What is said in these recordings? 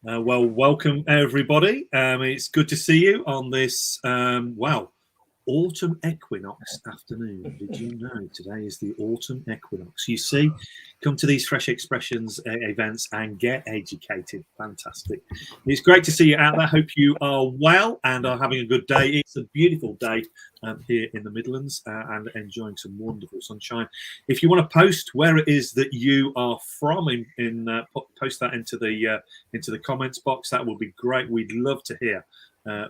Well, welcome everybody. It's good to see you on this, autumn equinox afternoon. Did you know today is the autumn equinox? You see, come to these Fresh Expressions events and get educated. Fantastic. It's great to see you out there. Hope you are well and are having a good day. It's a beautiful day here in the Midlands and enjoying some wonderful sunshine. If you want to post where it is that you are from, post that into the comments box. That would be great. We'd love to hear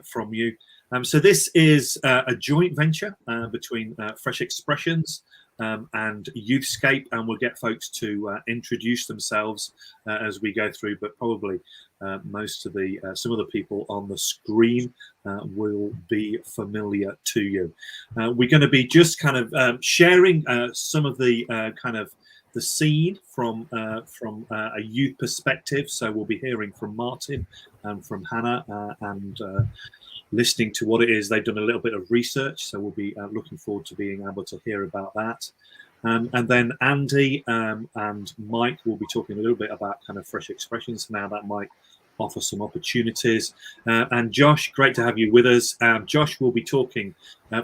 from you. So this is a joint venture between Fresh Expressions and Youthscape, and we'll get folks to introduce themselves as we go through, but probably some of the people on the screen will be familiar to you. We're going to be just kind of sharing some of the the scene from a youth perspective. So we'll be hearing from Martin and from Hannah and listening to what it is. They've done a little bit of research, so we'll be looking forward to being able to hear about that. And then Andy and Mike will be talking a little bit about kind of Fresh Expressions, now that might offer some opportunities. And Josh, great to have you with us. Josh will be talking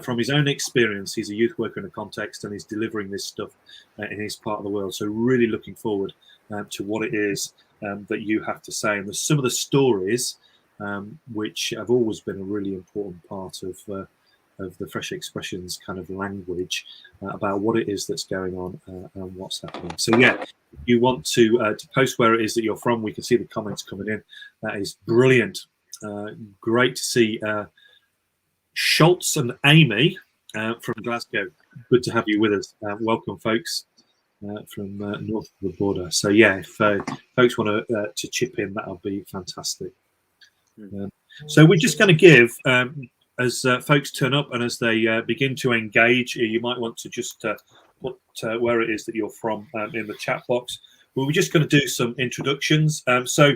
from his own experience. He's a youth worker in a context and he's delivering this stuff in his part of the world. So really looking forward to what it is that you have to say. And there's some of the stories which have always been a really important part of the Fresh Expressions kind of language about what it is that's going on and what's happening. So yeah, if you want to post where it is that you're from, we can see the comments coming in. That is brilliant. Great to see Schultz and Amy from Glasgow. Good to have you with us. Welcome, folks, from north of the border. So yeah, if folks want to chip in, that'll be fantastic. So we're just going to give, as folks turn up and as they begin to engage, you might want to just put where it is that you're from in the chat box. We're just going to do some introductions. So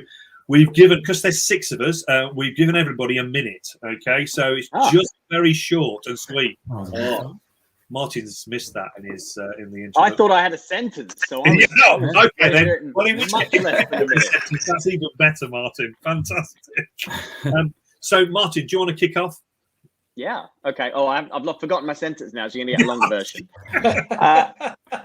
we've given, because there's 6 of us, we've given everybody a minute. Okay, so it's just very short and sweet. Martin's missed that in his in the intro. I thought I had a sentence, so I was, okay then. Well, in which much less than a minute. That's even better, Martin. Fantastic. So, Martin, do you want to kick off? Yeah. Okay. Oh, I've forgotten my sentence now, so you're going to get a longer version.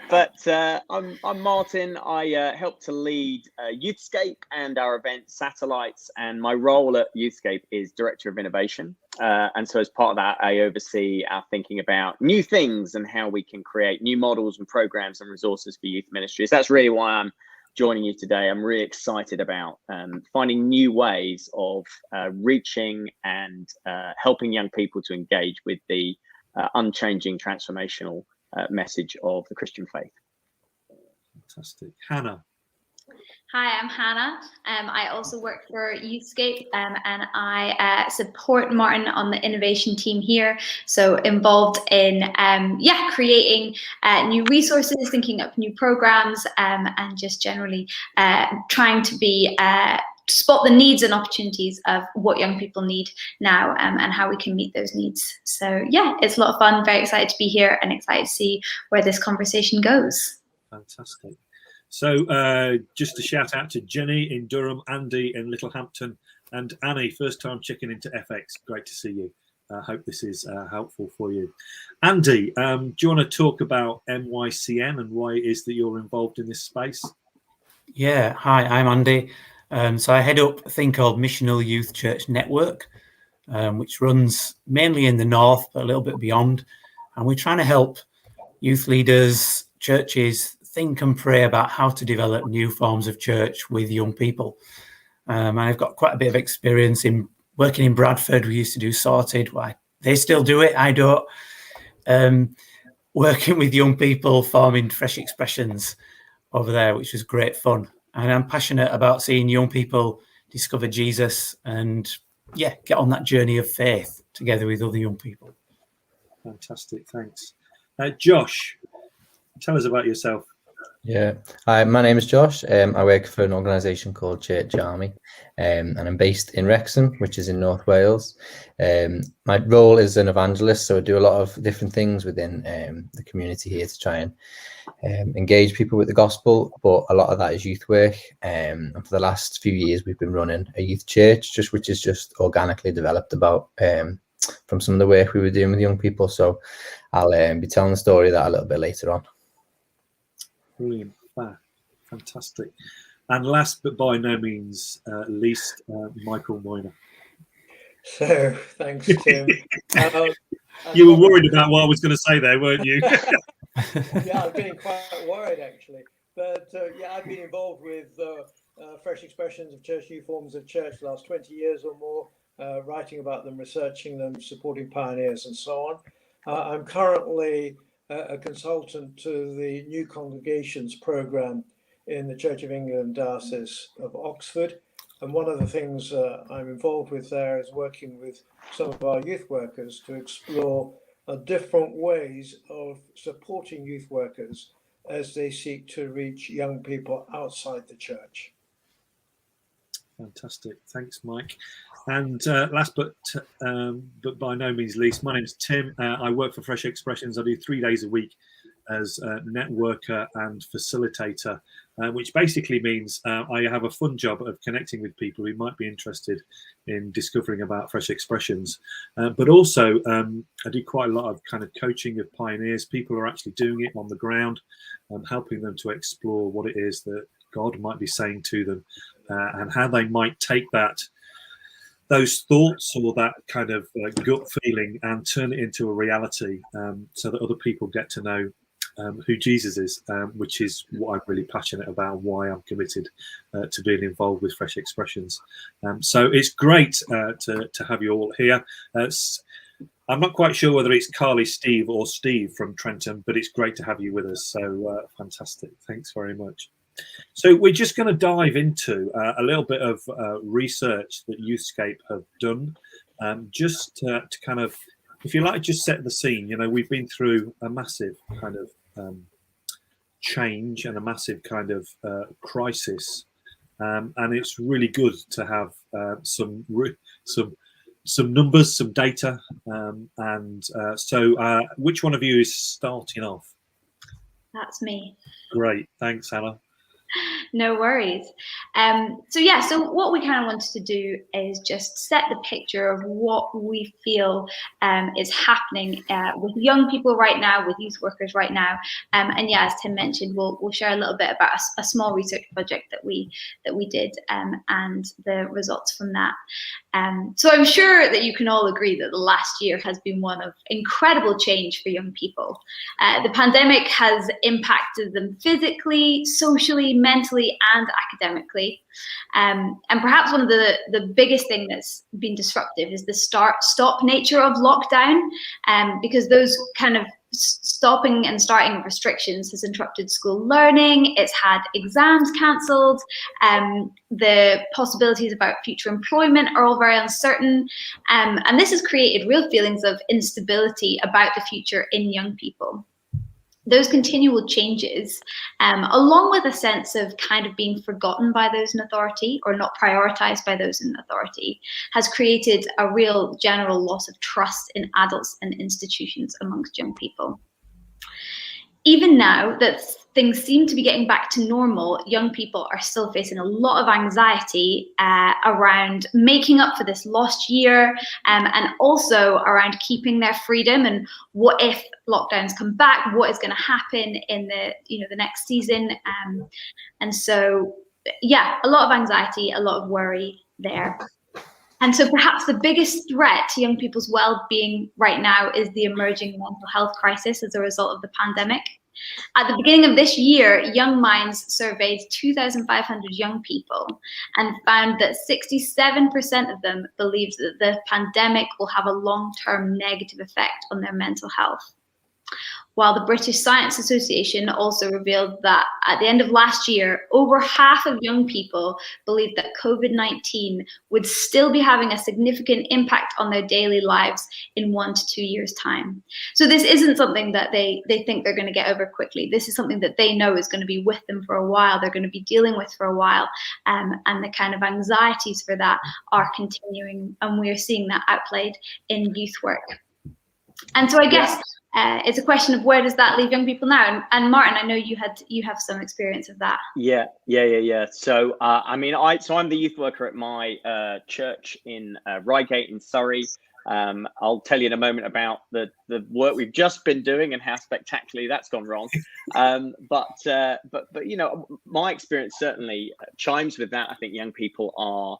But I'm Martin. I help to lead Youthscape and our event Satellites, and my role at Youthscape is Director of Innovation. And so as part of that, I oversee our thinking about new things and how we can create new models and programs and resources for youth ministries. That's really why I'm joining you today. I'm really excited about finding new ways of reaching and helping young people to engage with the unchanging transformational message of the Christian faith. Fantastic. Hannah. Hi, I'm Hannah. I also work for Youthscape and I support Martin on the innovation team here. So involved in creating new resources, thinking up new programs, and just generally trying to be spot the needs and opportunities of what young people need now and how we can meet those needs. So yeah, it's a lot of fun. Very excited to be here and excited to see where this conversation goes. Fantastic. So just a shout out to Jenny in Durham, Andy in Littlehampton, and Annie, first time checking into FX. Great to see you. I hope this is helpful for you. Andy, do you want to talk about MYCN and why it is that you're involved in this space? Yeah, hi, I'm Andy. So I head up a thing called Missional Youth Church Network, which runs mainly in the north, but a little bit beyond. And we're trying to help youth leaders, churches, think and pray about how to develop new forms of church with young people. And I've got quite a bit of experience in working in Bradford. We used to do Sorted. Why they still do it, I don't. Working with young people, forming Fresh Expressions over there, which was great fun. And I'm passionate about seeing young people discover Jesus and, get on that journey of faith together with other young people. Fantastic, thanks. Josh, tell us about yourself. Yeah. Hi, my name is Josh. I work for an organisation called Church Army, and I'm based in Wrexham, which is in North Wales. My role is an evangelist, so I do a lot of different things within the community here to try and engage people with the gospel, but a lot of that is youth work. And for the last few years, we've been running a youth church, which is just organically developed about from some of the work we were doing with young people. So I'll be telling the story of that a little bit later on. Brilliant. Fantastic. And last but by no means least, Michael Moynagh. So, thanks, Tim. You were worried about what I was going to say there, weren't you? Yeah, I'm getting quite worried, actually. But yeah, I've been involved with fresh expressions of church, new forms of church the last 20 years or more, writing about them, researching them, supporting pioneers and so on. I'm currently a consultant to the New Congregations program in the Church of England Diocese of Oxford. And one of the things I'm involved with there is working with some of our youth workers to explore different ways of supporting youth workers as they seek to reach young people outside the church. Fantastic. Thanks, Mike. And last but by no means least, my name is Tim. I work for Fresh Expressions. I do 3 days a week as a networker and facilitator, which basically means I have a fun job of connecting with people who might be interested in discovering about Fresh Expressions. But also I do quite a lot of kind of coaching of pioneers. People are actually doing it on the ground and helping them to explore what it is that God might be saying to them and how they might take those thoughts or that kind of gut feeling and turn it into a reality so that other people get to know who Jesus is, which is what I'm really passionate about, why I'm committed to being involved with Fresh Expressions. So it's great to have you all here. I'm not quite sure whether it's Carly, Steve or Steve from Trenton, but it's great to have you with us. So fantastic. Thanks very much. So we're just going to dive into a little bit of research that Youthscape have done, just to kind of, if you like, just set the scene. You know, we've been through a massive kind of change and a massive kind of crisis, and it's really good to have some numbers, some data, so which one of you is starting off? That's me. Great, thanks, Hannah. No worries. So what we kind of wanted to do is just set the picture of what we feel is happening with young people right now, with youth workers right now. And yeah, as Tim mentioned, we'll share a little bit about a small research project that we did and the results from that. So I'm sure that you can all agree that the last year has been one of incredible change for young people. The pandemic has impacted them physically, socially, mentally, and academically. And perhaps one of the biggest thing that's been disruptive is the stop nature of lockdown, because those kind of stopping and starting of restrictions has interrupted school learning. It's had exams cancelled. The possibilities about future employment are all very uncertain. And this has created real feelings of instability about the future in young people. Those continual changes, along with a sense of kind of being forgotten by those in authority or not prioritized by those in authority, has created a real general loss of trust in adults and institutions amongst young people. Even now that things seem to be getting back to normal, young people are still facing a lot of anxiety around making up for this lost year, and also around keeping their freedom and what if lockdowns come back, what is going to happen in the next season. And so, yeah, a lot of anxiety, a lot of worry there. And so perhaps the biggest threat to young people's well-being right now is the emerging mental health crisis as a result of the pandemic. At the beginning of this year, Young Minds surveyed 2,500 young people and found that 67% of them believed that the pandemic will have a long-term negative effect on their mental health. while the British Science Association also revealed that at the end of last year, over half of young people believed that COVID-19 would still be having a significant impact on their daily lives in 1 to 2 years' time. So this isn't something that they think they're going to get over quickly. This is something that they know is going to be with them for a while, they're going to be dealing with for a while, and the kind of anxieties for that are continuing, and we're seeing that outplayed in youth work. And so I guess it's a question of where does that leave young people now? And Martin, I know you have some experience of that. Yeah. So I'm the youth worker at my church in Reigate in Surrey. I'll tell you in a moment about the work we've just been doing and how spectacularly that's gone wrong. But you know, my experience certainly chimes with that. I think young people are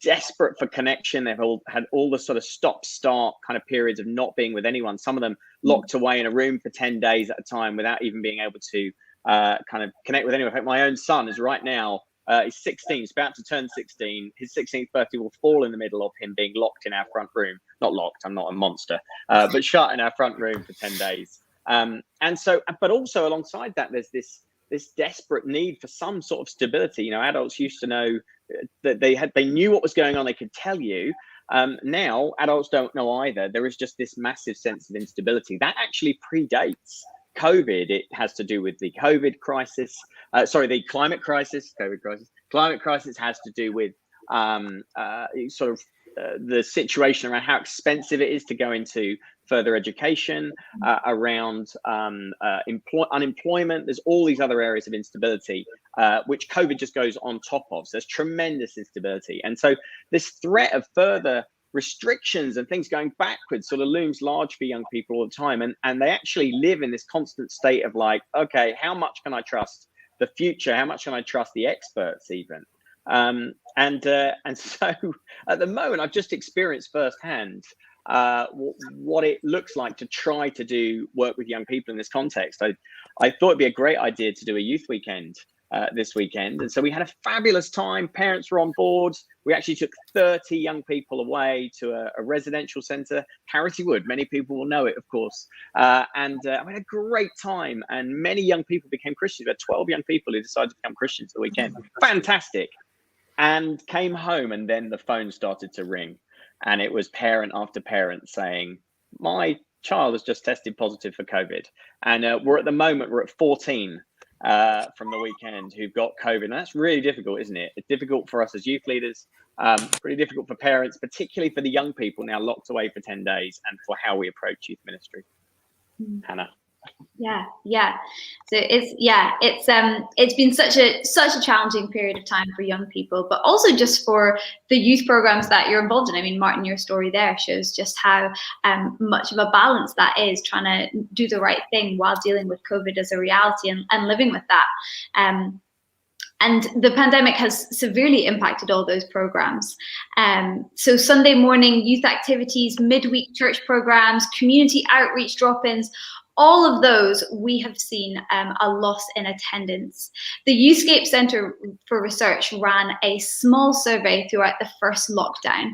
desperate for connection. They've all had all the sort of stop-start kind of periods of not being with anyone. Some of them locked away in a room for 10 days at a time without even being able to kind of connect with anyone. In fact, my own son is right now, he's 16, he's about to turn 16. His 16th birthday will fall in the middle of him being locked in our front room. Not locked, I'm not a monster, but shut in our front room for 10 days. And so, but also alongside that, there's this desperate need for some sort of stability. You know, adults used to know that they knew what was going on, they could tell you. Now adults don't know either. There is just this massive sense of instability that actually predates COVID. It has to do with the COVID crisis, the climate crisis. Climate crisis has to do with the situation around how expensive it is to go into further education, around unemployment. There's all these other areas of instability, which COVID just goes on top of. So there's tremendous instability. And so this threat of further restrictions and things going backwards sort of looms large for young people all the time. And they actually live in this constant state of like, okay, how much can I trust the future? How much can I trust the experts even? And so at the moment, I've just experienced firsthand what it looks like to try to do work with young people in this context. I thought it'd be a great idea to do a youth weekend this weekend. And so we had a fabulous time. Parents were on board. We actually took 30 young people away to a residential centre, Carity Wood. Many people will know it, of course. And we had a great time. And many young people became Christians. We had 12 young people who decided to become Christians the weekend. Fantastic. And came home, and then the phone started to ring. And it was parent after parent saying, my child has just tested positive for COVID. And we're at 14 from the weekend who've got COVID. And that's really difficult, isn't it? It's difficult for us as youth leaders, pretty difficult for parents, particularly for the young people now locked away for 10 days, and for how we approach youth ministry. Hannah. Yeah. So it's been such a challenging period of time for young people, but also just for the youth programs that you're involved in. I mean, Martin, your story there shows just how much of a balance that is, trying to do the right thing while dealing with COVID as a reality and living with that. And the pandemic has severely impacted all those programs. So Sunday morning youth activities, midweek church programs, community outreach drop-ins, all of those, we have seen a loss in attendance. The Youthscape Centre for Research ran a small survey throughout the first lockdown.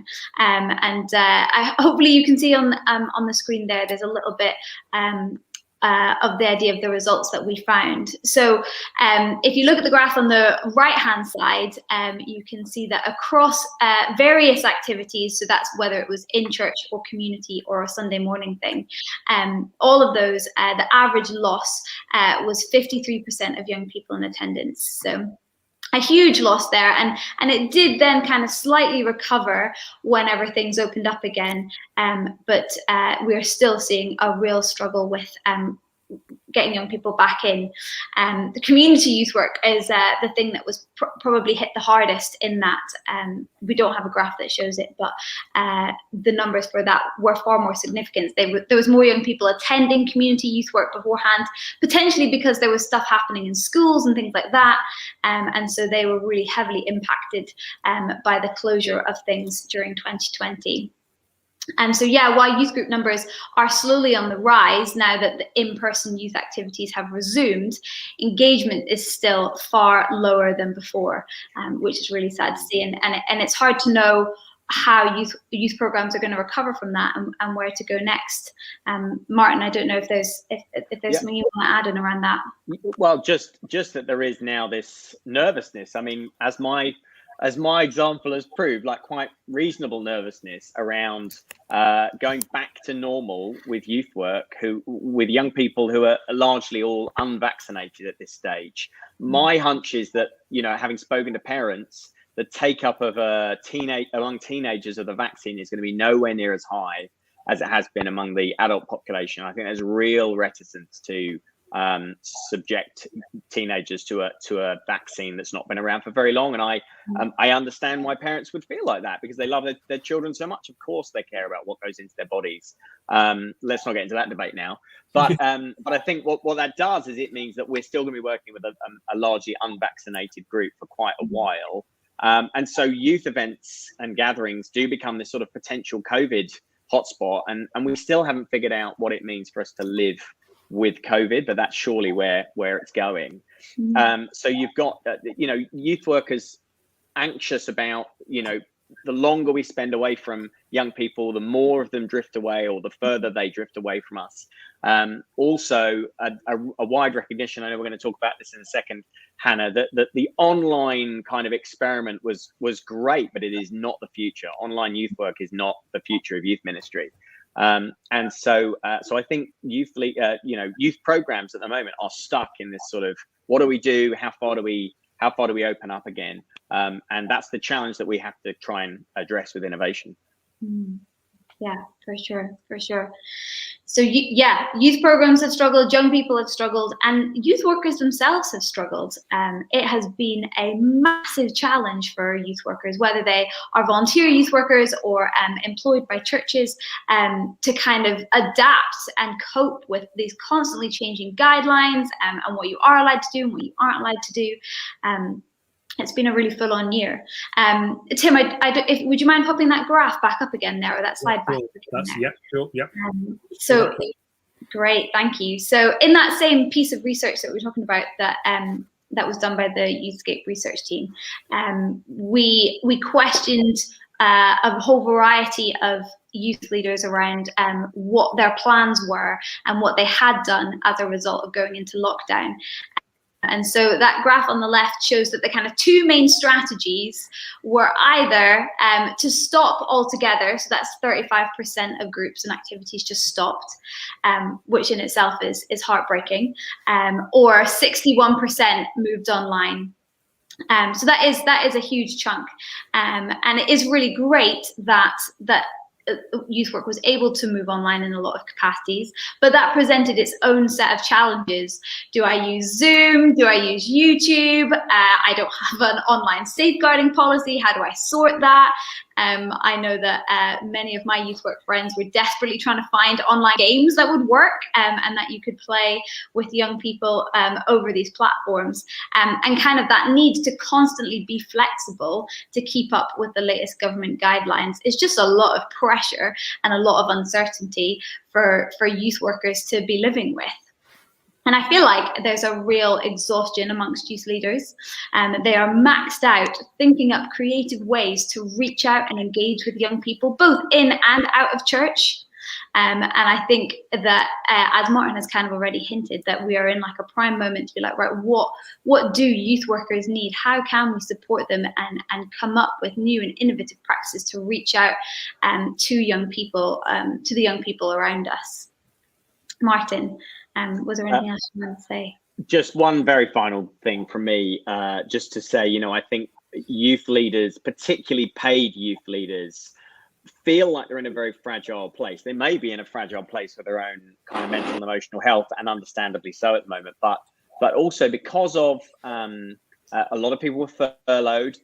Hopefully you can see on the screen there, there's a little bit of the idea of the results that we found. So if you look at the graph on the right-hand side, you can see that across various activities, so that's whether it was in church or community or a Sunday morning thing, all of those, the average loss was 53% of young people in attendance. So a huge loss there, and it did then kind of slightly recover whenever things opened up again, but we're still seeing a real struggle with getting young people back in. The community youth work is the thing that was probably hit the hardest in that. We don't have a graph that shows it, but the numbers for that were far more significant. There was more young people attending community youth work beforehand, potentially because there was stuff happening in schools and things like that. And so they were really heavily impacted by the closure of things during 2020. And so, while youth group numbers are slowly on the rise now that the in-person youth activities have resumed, engagement is still far lower than before, which is really sad to see. And it's hard to know how youth programs are going to recover from that, and where to go next. Martin, I don't know if there's something you want to add in around that. Well, just that there is now this nervousness. I mean, as my example has proved, like quite reasonable nervousness around going back to normal with youth work, with young people who are largely all unvaccinated at this stage. My hunch is that, having spoken to parents, the take up of among teenagers of the vaccine is going to be nowhere near as high as it has been among the adult population. I think there's real reticence to subject teenagers to a vaccine that's not been around for very long, and I understand why parents would feel like that, because they love their children so much. Of course they care about what goes into their bodies. Let's not get into that debate now, but I think what that does is it means that we're still going to be working with a largely unvaccinated group for quite a while, and so youth events and gatherings do become this sort of potential COVID hotspot, and we still haven't figured out what it means for us to live with COVID, but that's surely where it's going. So you've got youth workers anxious about, the longer we spend away from young people, the more of them drift away, or the further they drift away from us. Also a wide recognition, I know we're going to talk about this in a second, Hannah, that the online kind of experiment was great, but it is not the future. Online youth work is not the future of youth ministry. And so I think youth programs at the moment are stuck in this sort of, what do we do? How far do we open up again? And that's the challenge that we have to try and address with innovation. Yeah, for sure. So youth programs have struggled, young people have struggled, and youth workers themselves have struggled. It has been a massive challenge for youth workers, whether they are volunteer youth workers or employed by churches, to kind of adapt and cope with these constantly changing guidelines, and what you are allowed to do and what you aren't allowed to do. It's been a really full-on year. Tim, would you mind popping that graph back up again there, or that slide back? Sure. So great, thank you. So in that same piece of research that we're talking about, that was done by the Youthscape research team, we questioned a whole variety of youth leaders around what their plans were and what they had done as a result of going into lockdown. And so that graph on the left shows that the kind of two main strategies were either to stop altogether, so that's 35% of groups and activities just stopped, which in itself is heartbreaking, or 61% moved online. So that is a huge chunk, and it is really great that youth work was able to move online in a lot of capacities, but that presented its own set of challenges. Do I use Zoom? Do I use YouTube? I don't have an online safeguarding policy. How do I sort that? I know that many of my youth work friends were desperately trying to find online games that would work, and that you could play with young people over these platforms, and kind of that need to constantly be flexible to keep up with the latest government guidelines is just a lot of pressure and a lot of uncertainty for youth workers to be living with. And I feel like there's a real exhaustion amongst youth leaders, and they are maxed out thinking up creative ways to reach out and engage with young people, both in and out of church. And I think that, as Martin has kind of already hinted, that we are in like a prime moment to be like, right, what do youth workers need? How can we support them and come up with new and innovative practices to reach out to young people, to the young people around us? Martin, was there anything else you wanted to say? Just one very final thing from me, just to say, I think youth leaders, particularly paid youth leaders, feel like they're in a very fragile place. They may be in a fragile place with their own kind of mental and emotional health, and understandably so at the moment, but also because of a lot of people were furloughed.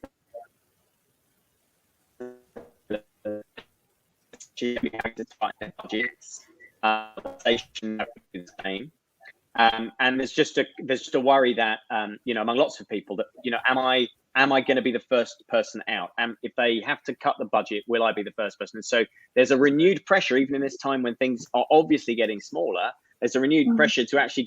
And there's just a worry that among lots of people that am I going to be the first person out? And if they have to cut the budget, will I be the first person? And so there's a renewed pressure, even in this time when things are obviously getting smaller. There's a renewed pressure to actually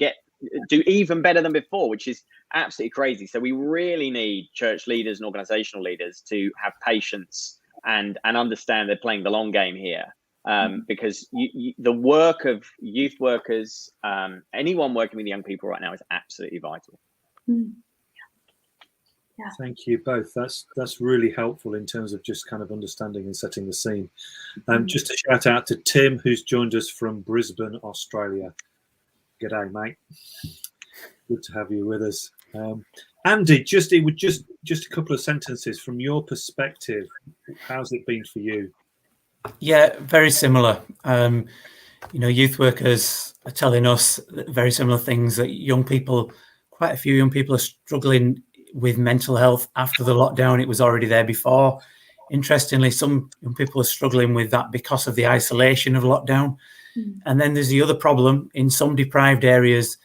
do even better than before, which is absolutely crazy. So we really need church leaders and organizational leaders to have patience and understand they're playing the long game here. Because the work of youth workers, anyone working with young people right now, is absolutely vital. Yeah. Thank you both. That's really helpful in terms of just kind of understanding and setting the scene. Just a shout out to Tim, who's joined us from Brisbane, Australia. G'day, mate. Good to have you with us. Andy, just a couple of sentences from your perspective. How's it been for you? Yeah, very similar. Youth workers are telling us very similar things, that quite a few young people are struggling with mental health after the lockdown. It was already there before. Interestingly, some young people are struggling with that because of the isolation of lockdown. And then there's the other problem. In some deprived areas,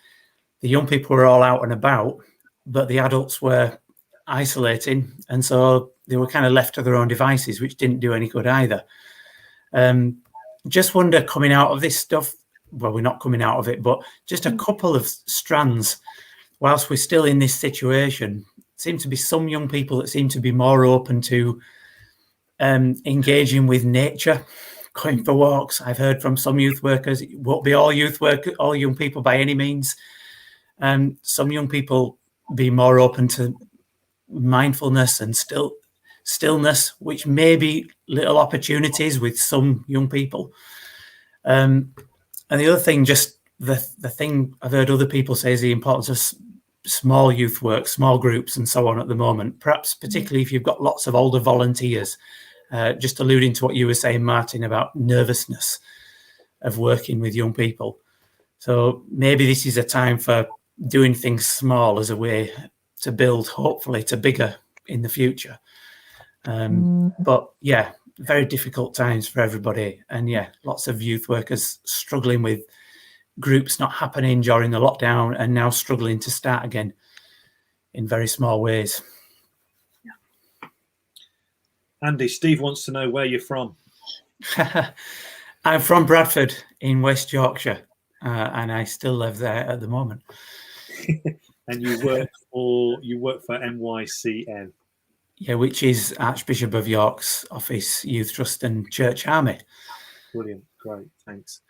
the young people were all out and about, but the adults were isolating. And so they were kind of left to their own devices, which didn't do any good either. Just wonder, coming out of this stuff, well, we're not coming out of it, but just a couple of strands, whilst we're still in this situation, seem to be some young people that seem to be more open to engaging with nature, going for walks. I've heard from some youth workers, it won't be all young people by any means. Some young people be more open to mindfulness and stillness, which may be little opportunities with some young people. And the other thing, just the thing I've heard other people say, is the importance of small youth work, small groups and so on at the moment, perhaps particularly if you've got lots of older volunteers, just alluding to what you were saying, Martin, about nervousness of working with young people. So maybe this is a time for doing things small as a way to build, hopefully, to bigger in the future. But yeah, very difficult times for everybody. And yeah, lots of youth workers struggling with groups not happening during the lockdown and now struggling to start again in very small ways. Andy, Steve wants to know where you're from. I'm from Bradford in West Yorkshire, and I still live there at the moment. And you work for NYCN. Yeah, which is Archbishop of York's Office, Youth Trust and Church Army. Brilliant, great, thanks.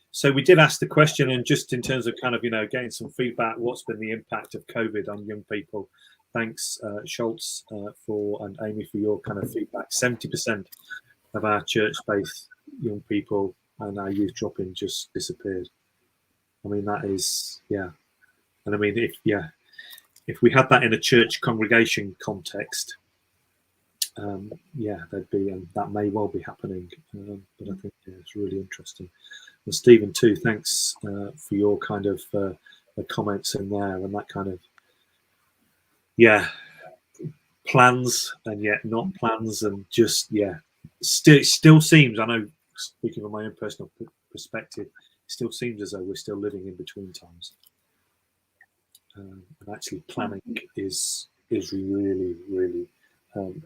So we did ask the question, and just in terms of kind of, getting some feedback, what's been the impact of COVID on young people? Thanks, Schultz, and Amy, for your kind of feedback. 70% of our church-based young people and our youth drop-in just disappeared. I mean, that is, yeah. And I mean, if we had that in a church congregation context, there'd be, and that may well be happening. But I think it's really interesting. And Stephen too, thanks for your kind of the comments in there, and that kind of plans and yet not plans, and just still seems, I know, speaking from my own personal perspective, it still seems as though we're still living in between times. And actually planning is really, really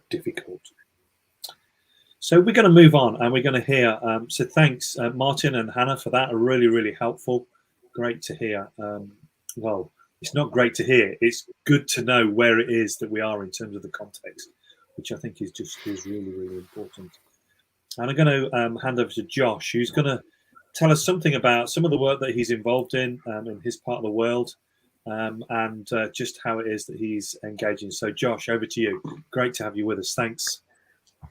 difficult. So we're going to move on, and we're going to hear. So thanks, Martin and Hannah, for that. Are really, really helpful. Great to hear. Well, it's not great to hear. It's good to know where it is that we are in terms of the context, which I think is really, really important. And I'm going to hand over to Josh, who's going to tell us something about some of the work that he's involved in his part of the world. And just how it is that he's engaging. So Josh, over to you. Great to have you with us. Thanks.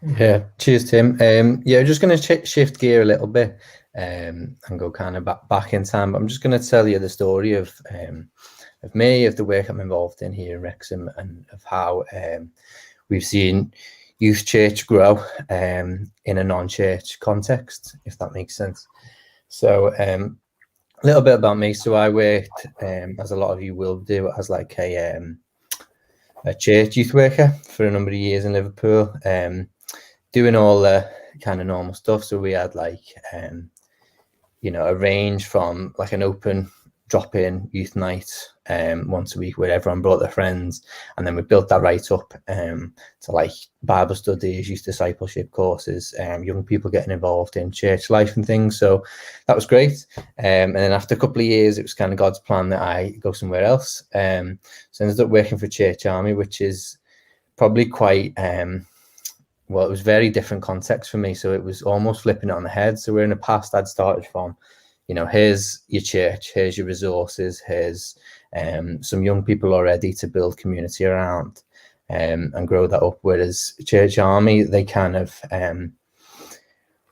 Yeah, cheers, Tim. Just going to shift gear a little bit and go kind of back in time. I'm just going to tell you the story of me, of the work I'm involved in here in Wrexham, and of how we've seen youth church grow in a non-church context, if that makes sense. So a little bit about me. So I worked, as a lot of you will do, as like a church youth worker for a number of years in Liverpool, doing all the kind of normal stuff. So we had like, a range from like an open drop-in youth night once a week where everyone brought their friends, and then we built that right up to like Bible studies, youth discipleship courses, young people getting involved in church life and things. So that was great. And then after a couple of years, it was kind of God's plan that I go somewhere else. So I ended up working for Church Army, which is probably quite well, it was very different context for me. So it was almost flipping it on the head. So where in the past I'd started from, here's your church, here's your resources, here's some young people already to build community around and grow that up. Whereas Church Army, they kind of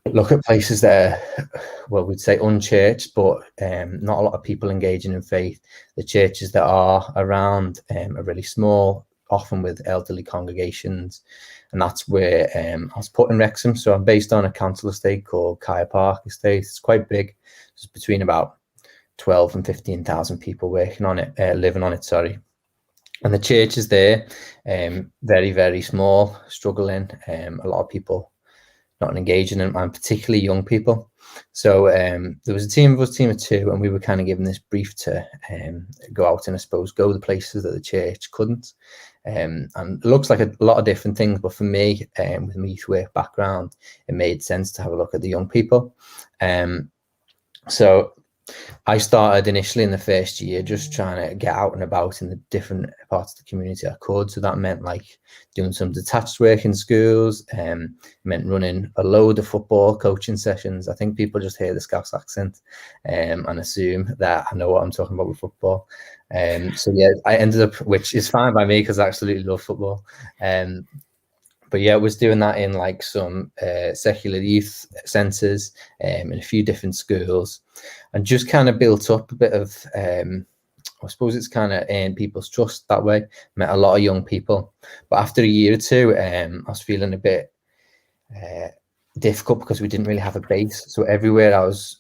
look at places that are, well, we'd say unchurched, but not a lot of people engaging in faith. The churches that are around are really small, often with elderly congregations. And that's where I was put in Wrexham. So I'm based on a council estate called Kaya Park Estate. It's quite big. It's between about 12 and 15,000 people working on it, living on it, sorry. And the church is there, very, very small, struggling. A lot of people not engaging in, and particularly young people. So there was a team of us, team of two, and we were kind of given this brief to go out and I suppose go the places that the church couldn't. And it looks like a lot of different things, but for me, with my youth work background, it made sense to have a look at the young people. So I started initially in the first year just trying to get out and about in the different parts of the community I could. So that meant like doing some detached work in schools, meant running a load of football coaching sessions. I think people just hear the Scouse accent and assume that I know what I'm talking about with football. So yeah, I ended up, which is fine by me because I absolutely love football. But yeah, I was doing that in like some secular youth centres in a few different schools, and just kind of built up a bit of, I suppose it's kind of earned people's trust that way. Met a lot of young people. But after a year or two, I was feeling a bit difficult because we didn't really have a base. So everywhere I was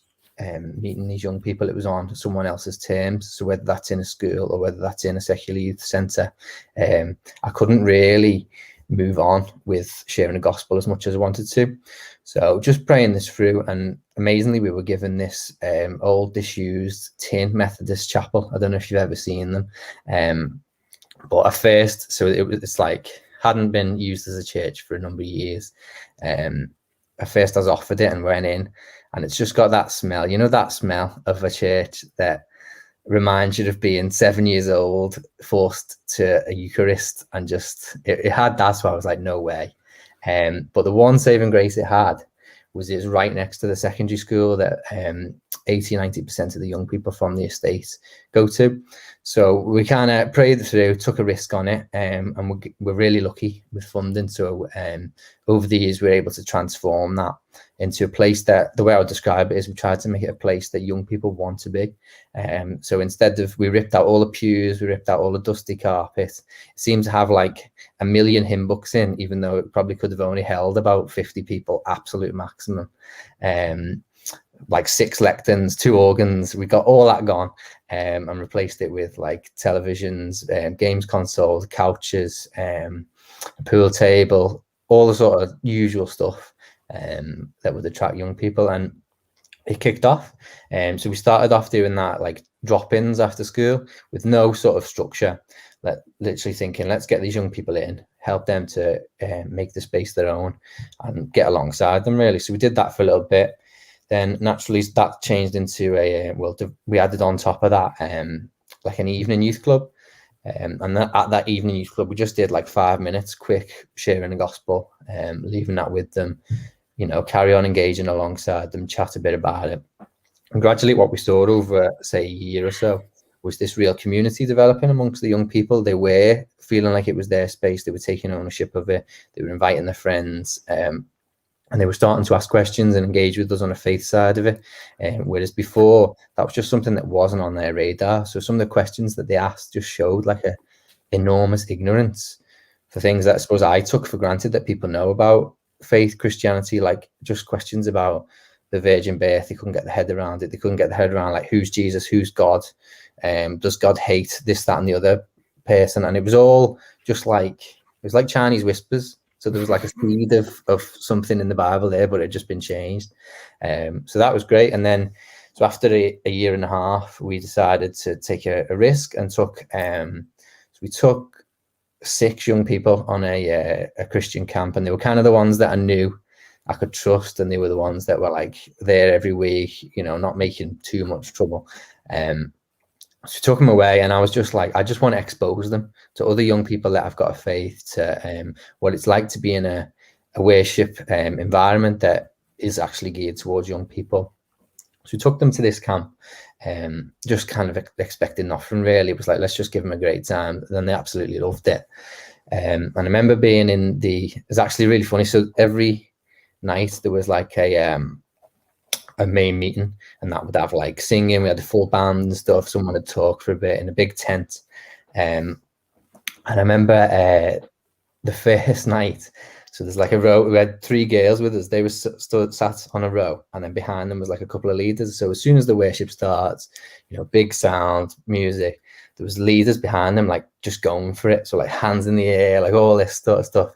meeting these young people, it was on someone else's terms. So whether that's in a school or whether that's in a secular youth centre, I couldn't really move on with sharing the gospel as much as I wanted to. So just praying this through, and amazingly we were given this old disused tin Methodist chapel. I don't know if you've ever seen them, but at first, so it's like hadn't been used as a church for a number of years. At first I was offered it and went in, and it's just got that smell, that smell of a church that reminds you of being 7 years old, forced to a Eucharist, and just it had that. So I was like, no way. But the one saving grace it had was it's right next to the secondary school that 80-90% of the young people from the estate go to. So we kind of prayed through, took a risk on it, and we're really lucky with funding. So over the years, we're able to transform that into a place that, the way I would describe it is, we tried to make it a place that young people want to be. So instead of, we ripped out all the pews, we ripped out all the dusty carpet. It seemed to have like 1 million hymn books in, even though it probably could have only held about 50 people, absolute maximum. Like 6 lecterns, 2 organs, we got all that gone, and replaced it with like televisions, games consoles, couches, a pool table, all the sort of usual stuff that would attract young people. And it kicked off. So we started off doing that, like drop-ins after school with no sort of structure, literally thinking, let's get these young people in, help them to make the space their own and get alongside them, really. So we did that for a little bit. Then naturally that changed into we added on top of that like an evening youth club. And at that evening youth club, we just did like 5 minutes, quick sharing the gospel, leaving that with them, carry on engaging alongside them, chat a bit about it. And gradually what we saw over, say, a year or so was this real community developing amongst the young people. They were feeling like it was their space. They were taking ownership of it. They were inviting their friends. And they were starting to ask questions and engage with us on the faith side of it. Whereas before, that was just something that wasn't on their radar. So some of the questions that they asked just showed like a enormous ignorance for things that I suppose I took for granted that people know about faith, Christianity, like just questions about the virgin birth. They couldn't get their head around it. They couldn't get their head around like, who's Jesus, who's God? Does God hate this, that, and the other person? And it was all just like, it was like Chinese whispers. So there was like a seed of something in the Bible there, but it had just been changed. So that was great. And then, so after a year and a half, we decided to take a risk and took 6 young people on a Christian camp. And they were kind of the ones that I knew I could trust. And they were the ones that were like there every week, not making too much trouble. So we took them away, and I was just like, I just want to expose them to other young people that have got a faith, to what it's like to be in a worship environment that is actually geared towards young people. So we took them to this camp, just kind of expecting nothing really. It was like, let's just give them a great time. And then they absolutely loved it. And I remember being it's actually really funny. So every night there was like a main meeting, and that would have like singing. We had a full band and stuff. Someone would talk for a bit in a big tent. And I remember the first night, so there's like a row, we had 3 girls with us. They were sat on a row, and then behind them was like a couple of leaders. So as soon as the worship starts, big sound, music, there was leaders behind them, like just going for it. So like hands in the air, like all this sort of stuff.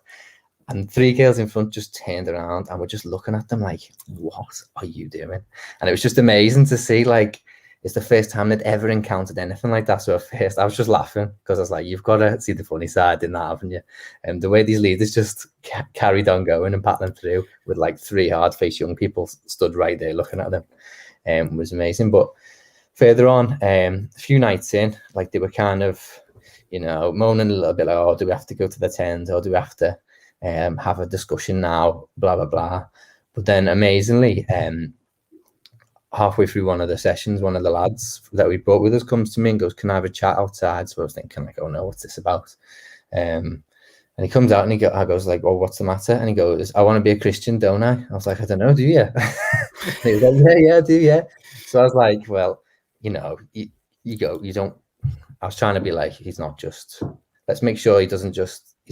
And 3 girls in front just turned around and were just looking at them like, what are you doing? And it was just amazing to see, like, it's the first time they'd ever encountered anything like that. So at first I was just laughing, because I was like, you've got to see the funny side in that, haven't you? And the way these leaders just carried on going and battling through with like 3 hard-faced young people stood right there looking at them, was amazing. But further on, a few nights in, like they were kind of, moaning a little bit like, oh, do we have to go to the tent, or do we have to have a discussion now, blah, blah, blah. But then amazingly, halfway through one of the sessions, one of the lads that we brought with us comes to me and goes, can I have a chat outside? So I was thinking like, oh no, what's this about? And he comes out and I goes like, oh, what's the matter? And he goes, I want to be a Christian, don't I? I was like, I don't know, do you? And he was like, yeah, I do, yeah. So I was like, well, you don't, I was trying to be like, he's not just, let's make sure he's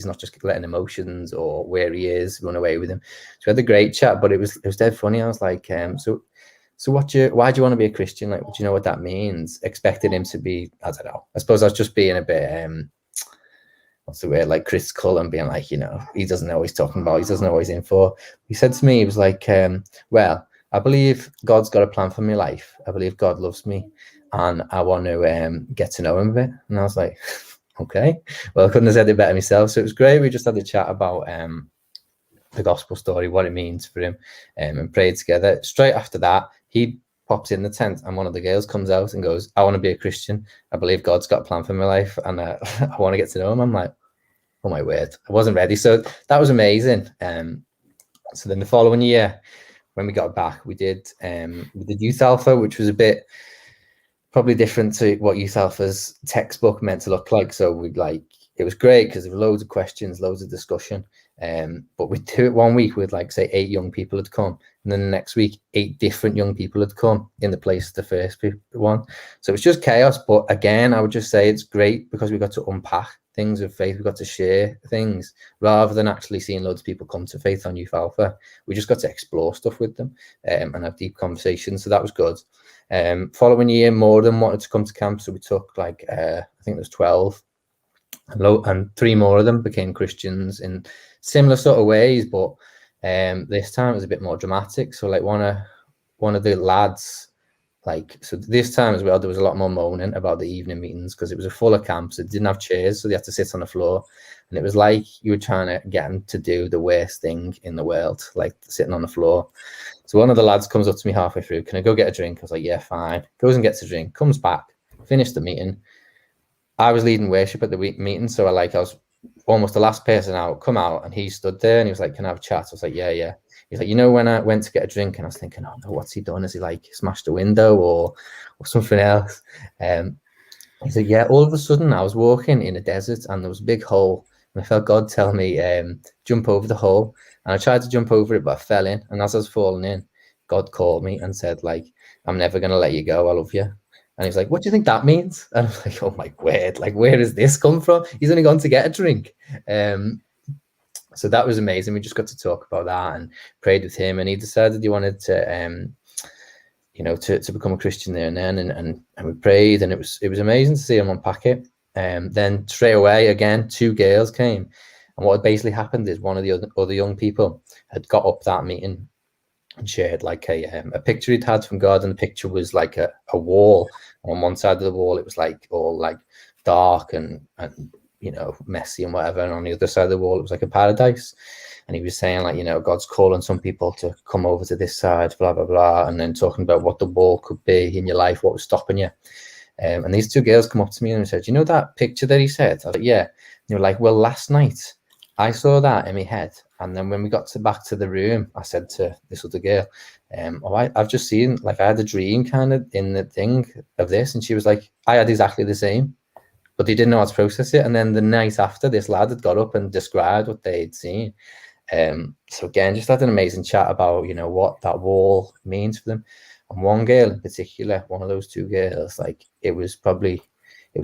not just letting emotions or where he is run away with him. So we had a great chat, but it was dead funny. I was like, so why do you want to be a Christian? Like, do you know what that means? Expecting him to be, I don't know. I suppose I was just being a bit, what's the word, like critical, and being like, he doesn't know what he's talking about. He doesn't know what he's in for. He said to me, he was like, well, I believe God's got a plan for my life. I believe God loves me, and I want to get to know him a bit. And I was like, okay, well, I couldn't have said it better myself. So it was great. We just had a chat about the gospel story, what it means for him, and prayed together. Straight after that, he pops in the tent, and one of the girls comes out and goes, I want to be a Christian. I believe God's got a plan for my life, and I want to get to know him. I'm like, oh my word, I wasn't ready. So that was amazing. So then the following year, when we got back, we did Youth Alpha, which was a bit probably different to what Youth Alpha's textbook meant to look like. So it was great because there were loads of questions, loads of discussion. But we'd do it one week with like, say, 8 young people had come, and then the next week 8 different young people had come in the place of the first one. So it was just chaos. But again, I would just say it's great because we got to unpack things of faith. We got to share things rather than actually seeing loads of people come to faith on Youth Alpha. We just got to explore stuff with them and have deep conversations. So that was good. Following year, more of them wanted to come to camp. So we took like, I think there was 12, and 3 more of them became Christians in similar sort of ways, but this time it was a bit more dramatic. So like one of the lads, so this time as well, there was a lot more moaning about the evening meetings because it was a fuller camp, so they didn't have chairs, so they had to sit on the floor, and it was like you were trying to get them to do the worst thing in the world, like sitting on the floor. So one of the lads comes up to me halfway through, can I go get a drink? I was like, yeah, fine. Goes and gets a drink, comes back, finished the meeting. I was leading worship at the meeting, so I was almost the last person out, come out, and he stood there and he was like, can I have a chat? I was like, yeah. He's like, when I went to get a drink, and I was thinking, oh no, what's he done? Has he like smashed a window or something else? He's like, yeah, all of a sudden I was walking in a desert and there was a big hole, and I felt God tell me, jump over the hole. And I tried to jump over it, but I fell in. And as I was falling in, God called me and said, like, I'm never going to let you go. I love you. And he was like, what do you think that means? And I was like, oh my word, like, where has this come from? He's only gone to get a drink. So that was amazing. We just got to talk about that and prayed with him. And he decided he wanted to, to become a Christian there and then. And we prayed, and it was amazing to see him unpack it. Then straight away, again, 2 girls came. And what basically happened is one of the other young people had got up that meeting and shared like a picture he'd had from God, and the picture was like a wall. On one side of the wall, it was like all like dark and messy and whatever, and on the other side of the wall, it was like a paradise. And he was saying like, God's calling some people to come over to this side, blah blah blah, and then talking about what the wall could be in your life, what was stopping you. And these 2 girls come up to me and said, that picture that he said? I was like, yeah. And they were like, well, last night I saw that in my head, and then when we got back to the room, I said to this other girl, I've just seen, like, I had a dream kind of in the thing of this, and she was like, I had exactly the same, but they didn't know how to process it. And then the night after, this lad had got up and described what they'd seen. So again, just had an amazing chat about, you know, what that wall means for them. And one girl in particular, one of those two girls, like, it was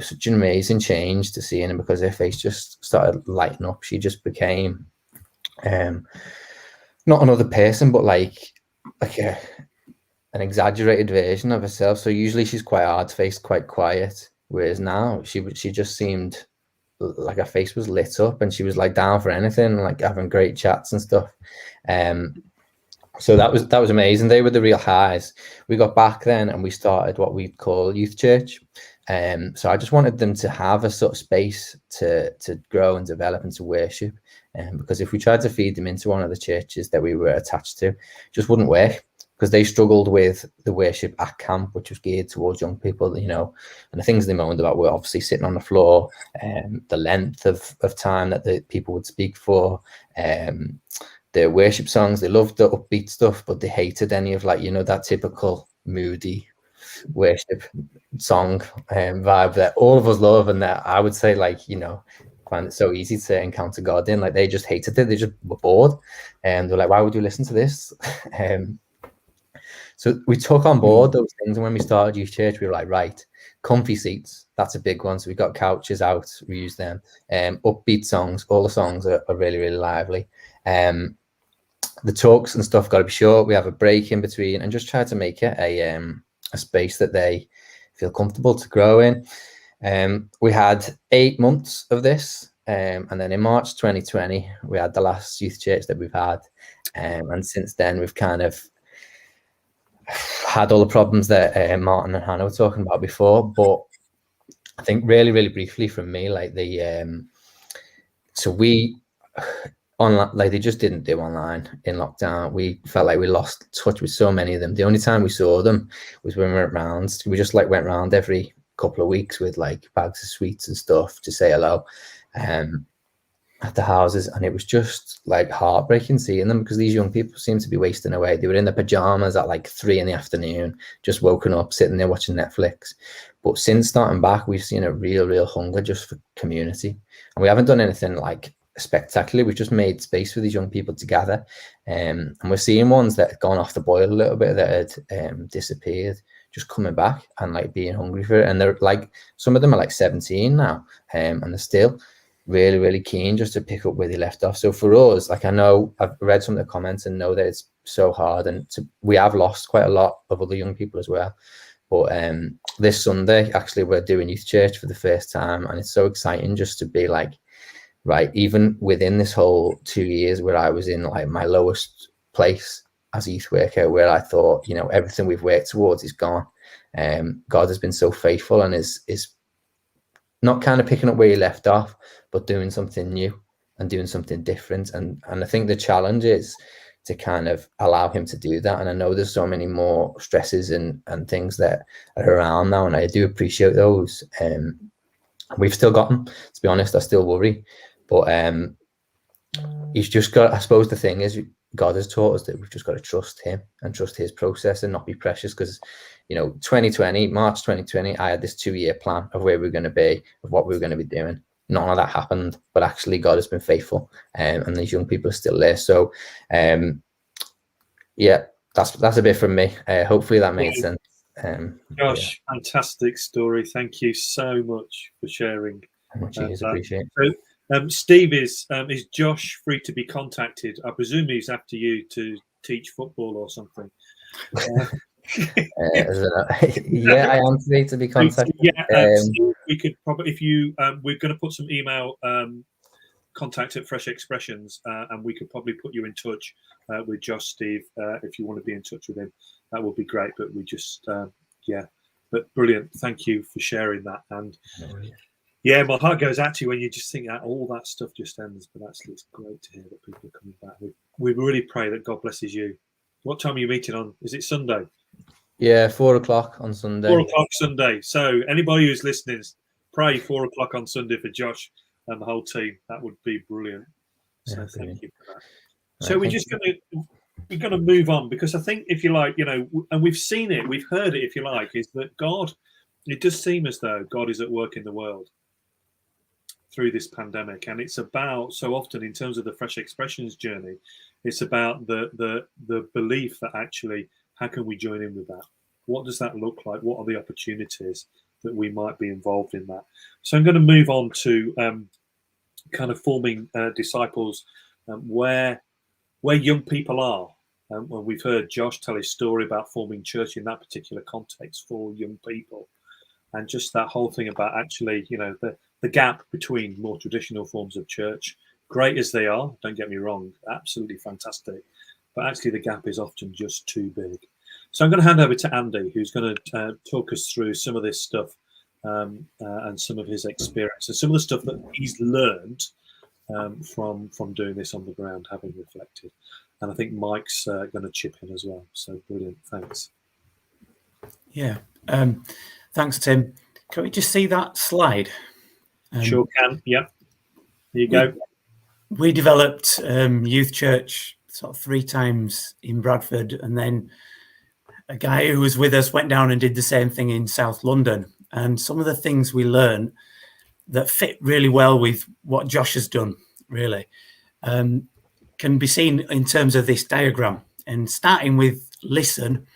such an amazing change to see him, because her face just started lighting up. She just became not another person, but like an exaggerated version of herself. So usually she's quite hard-faced, quite quiet, whereas now she just seemed like her face was lit up, and she was like down for anything, like having great chats and stuff. So that was amazing. They were the real highs. We got back then and we started what we call youth church. So I just wanted them to have a sort of space to grow and develop and to worship. Because if we tried to feed them into one of the churches that we were attached to, it just wouldn't work, because they struggled with the worship at camp, which was geared towards young people, you know, and the things they moaned about were obviously sitting on the floor, the length of time that the people would speak for, their worship songs. They loved the upbeat stuff, but they hated any of, like, you know, that typical moody worship song vibe that all of us love, and that I would say, like, you know, find it so easy to encounter God in. Like, they just hated it. They just were bored, and they're like, why would you listen to this? So we took on board those things, and when we started youth church, we were like, right, comfy seats, that's a big one. So we got couches out, we use them. Upbeat songs, all the songs are really, really lively. The talks and stuff got to be short. We have a break in between, and just try to make it a space that they feel comfortable to grow in. We had 8 months of this, and then in March 2020 we had the last youth church that we've had, and since then we've kind of had all the problems that Martin and Hannah were talking about before. But I think really, really briefly from me, like, so we online, like, they just didn't do online in lockdown. We felt like we lost touch with so many of them. The only time we saw them was when we went round. We just like went round every couple of weeks with like bags of sweets and stuff to say hello at the houses, and it was just like heartbreaking seeing them, because these young people seemed to be wasting away. They were in their pajamas at like 3 PM, just woken up, sitting there watching Netflix. But since starting back, we've seen a real hunger just for community, and we haven't done anything like spectacular. We've just made space for these young people to gather, and we're seeing ones that had gone off the boil a little bit, that had disappeared, just coming back and like being hungry for it. And they're like, some of them are like 17 now, and they're still really keen just to pick up where they left off. So for us, like, I know I've read some of the comments and know that it's so hard, and we have lost quite a lot of other young people as well. But this Sunday, actually, we're doing youth church for the first time, and it's so exciting just to be like, right, even within this whole 2 years where I was in like my lowest place as a youth worker, where I thought, you know, everything we've worked towards is gone. God has been so faithful, and is not kind of picking up where he left off, but doing something new and doing something different. And I think the challenge is to kind of allow him to do that. And I know there's so many more stresses and things that are around now, and I do appreciate those. We've still got them, to be honest. I still worry, but he's just got, I suppose the thing is, God has taught us that we've just got to trust him and trust his process and not be precious. Because, you know, March 2020, I had this 2-year plan of where we were going to be, of what we were going to be doing. None of that happened, but actually God has been faithful, and these young people are still there. So yeah, that's a bit from me. Hopefully that made sense. Josh, yeah. Fantastic story. Thank you so much for sharing. Cheers, appreciate it. So, Steve, is Josh free to be contacted? I presume he's after you to teach football or something. Yeah, I am free to be contacted. Yeah, we could probably, if you, we're going to put some email contact at Fresh Expressions, and we could probably put you in touch with Josh, Steve, if you want to be in touch with him. That would be great. But we just, but brilliant. Thank you for sharing that. And yeah, my heart goes out to you when you just think that all that stuff just ends. But actually, it's great to hear that people are coming back. We really pray that God blesses you. What time are you meeting on? Is it Sunday? Yeah, 4 o'clock on Sunday. 4 o'clock Sunday. So anybody who's listening, pray 4 o'clock on Sunday for Josh and the whole team. That would be brilliant. So Yeah, thank you for that. Right, So we're going to move on, because I think, if you like, and we've seen it, we've heard it, if you like, is that God, it does seem as though God is at work in the world through this pandemic, and it's about, so often in terms of the Fresh Expressions journey, it's about the belief that actually, how can we join in with that? What does that look like? What are the opportunities that we might be involved in that? So I'm going to move on to kind of forming disciples where young people are. Well, we've heard Josh tell his story about forming church in that particular context for young people, and just that whole thing about actually, the gap between more traditional forms of church, great as they are, don't get me wrong, absolutely fantastic, but actually the gap is often just too big. So I'm going to hand over to Andy, who's going to talk us through some of this stuff and some of his experience and some of the stuff that he's learned from doing this on the ground, having reflected. And I think Mike's going to chip in as well. So brilliant, thanks. Yeah, thanks, Tim. Can we just see that slide? Sure can. Yep. Here you go. We developed youth church sort of 3 times in Bradford, and then a guy who was with us went down and did the same thing in South London. And some of the things we learned that fit really well with what Josh has done, really, can be seen in terms of this diagram. And starting with listen,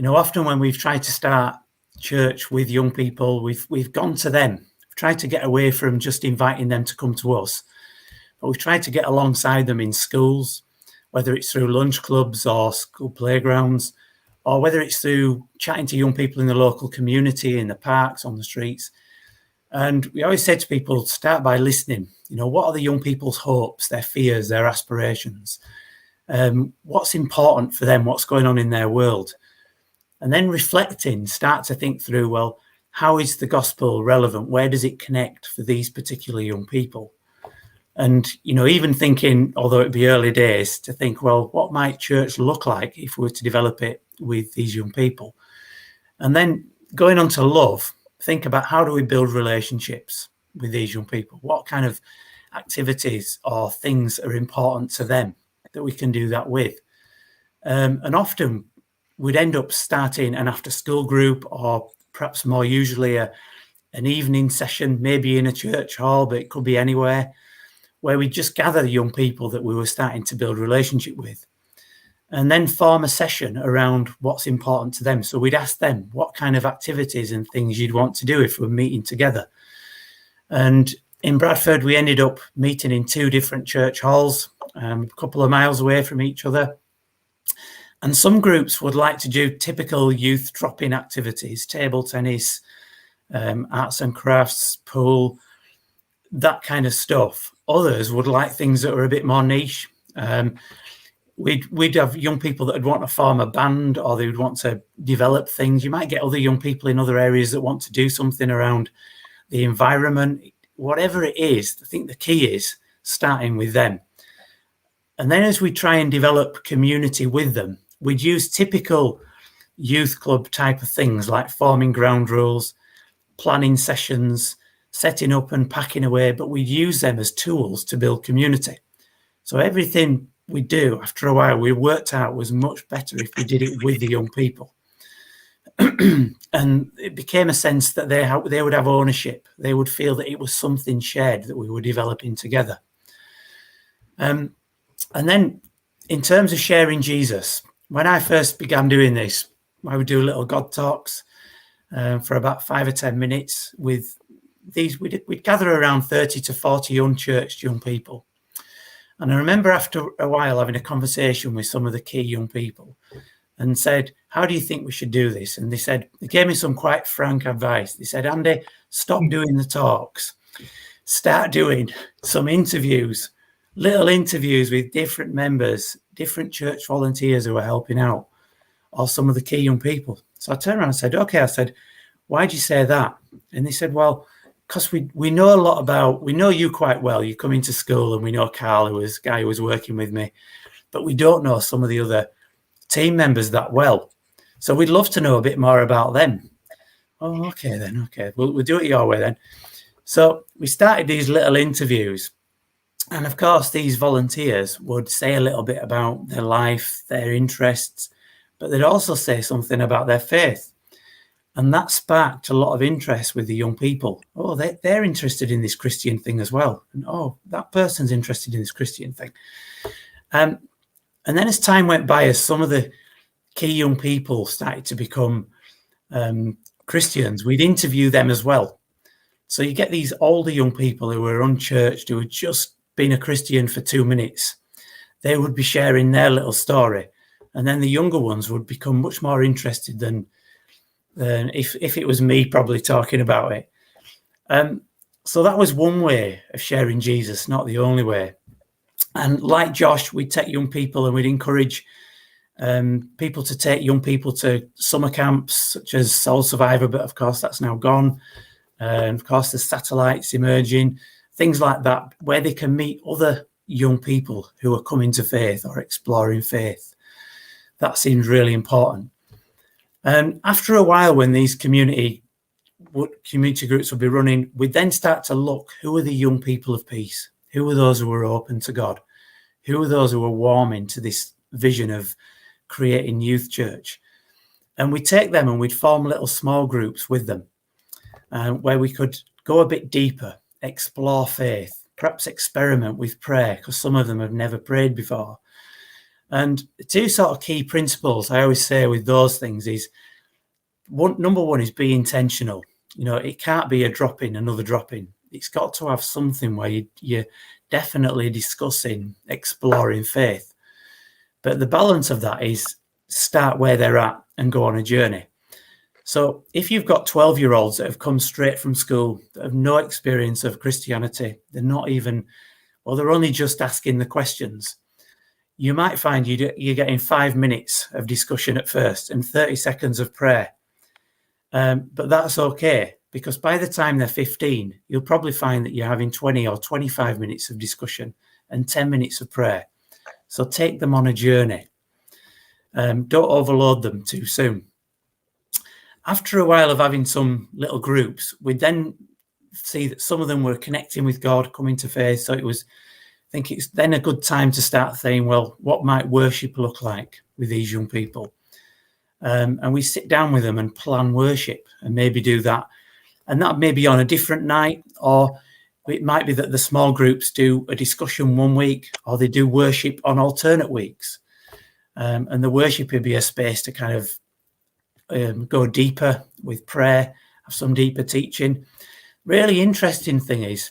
often when we've tried to start church with young people, we've gone to them. We've tried to get away from just inviting them to come to us, but we've tried to get alongside them in schools, whether it's through lunch clubs or school playgrounds, or whether it's through chatting to young people in the local community, in the parks, on the streets. And we always say to people, start by listening. What are the young people's hopes, their fears, their aspirations? What's important for them? What's going on in their world? And then reflecting, start to think through, well, how is the gospel relevant? Where does it connect for these particular young people? And, even thinking, although it'd be early days, to think, well, what might church look like if we were to develop it with these young people? And then going on to love, think about how do we build relationships with these young people? What kind of activities or things are important to them that we can do that with? And often we'd end up starting an after school group, or perhaps more usually an evening session, maybe in a church hall, but it could be anywhere, where we just gather the young people that we were starting to build a relationship with, and then form a session around what's important to them. So we'd ask them what kind of activities and things you'd want to do if we're meeting together. And in Bradford, we ended up meeting in 2 different church halls, a couple of miles away from each other. And some groups would like to do typical youth drop-in activities, table tennis, arts and crafts, pool, that kind of stuff. Others would like things that are a bit more niche. We'd have young people that would want to form a band, or they would want to develop things. You might get other young people in other areas that want to do something around the environment. Whatever it is, I think the key is starting with them. And then as we try and develop community with them, we'd use typical youth club type of things like forming ground rules, planning sessions, setting up and packing away, but we'd use them as tools to build community. So everything we do, after a while, we worked out was much better if we did it with the young people. And it became a sense that they would have ownership. They would feel that it was something shared that we were developing together. And then in terms of sharing Jesus, when I first began doing this, I would do little God talks for about 5 or 10 minutes with these. We'd gather around 30 to 40 unchurched young people. And I remember after a while having a conversation with some of the key young people and said, how do you think we should do this? And they gave me some quite frank advice. They said, Andy, stop doing the talks. Start doing some interviews, little interviews with different members, different church volunteers who are helping out, or some of the key young people. So I turned around and said, okay, I said, why do you say that? And they said, well, because we know a lot about, we know you quite well. You come into school, and we know Carl, who was a guy who was working with me, but we don't know some of the other team members that well. So we'd love to know a bit more about them. Oh, okay then. Okay, we'll do it your way then. So we started these little interviews, And of course, these volunteers would say a little bit about their life, their interests, but they'd also say something about their faith. And that sparked a lot of interest with the young people. Oh, they're interested in this Christian thing as well. And oh, that person's interested in this Christian thing. And then as time went by, as some of the key young people started to become Christians, we'd interview them as well. So you get these older young people who were unchurched, who had just been a Christian for 2 minutes. They would be sharing their little story. And then the younger ones would become much more interested than if it was me probably talking about it. So that was one way of sharing Jesus, not the only way. And like Josh, we'd take young people and we'd encourage people to take young people to summer camps such as Soul Survivor, but of course that's now gone. And of course there's satellites emerging, things like that, where they can meet other young people who are coming to faith or exploring faith. That seems really important. And after a while, when these community groups would be running, we'd then start to look, who are the young people of peace? Who are those who are open to God? Who are those who are warming to this vision of creating youth church? And we'd take them and we'd form little small groups with them where we could go a bit deeper, explore faith, perhaps experiment with prayer, because some of them have never prayed before. And the two sort of key principles I always say with those things is, number one is be intentional. You know, it can't be a drop in, another drop in. It's got to have something where you're definitely discussing, exploring faith. But the balance of that is start where they're at and go on a journey. So if you've got 12-year-olds that have come straight from school, that have no experience of Christianity, they're not even, well, they're only just asking the questions, you might find you're getting 5 minutes of discussion at first and 30 seconds of prayer. But that's okay, because by the time they're 15, you'll probably find that you're having 20 or 25 minutes of discussion and 10 minutes of prayer. So take them on a journey. Don't overload them too soon. After a while of having some little groups, we then see that some of them were connecting with God, coming to faith. So I think it's then a good time to start saying, well, what might worship look like with these young people? And we sit down with them and plan worship and maybe do that. And that may be on a different night, or it might be that the small groups do a discussion one week, or they do worship on alternate weeks. And the worship would be a space to kind of go deeper with prayer, have some deeper teaching. Really interesting thing is,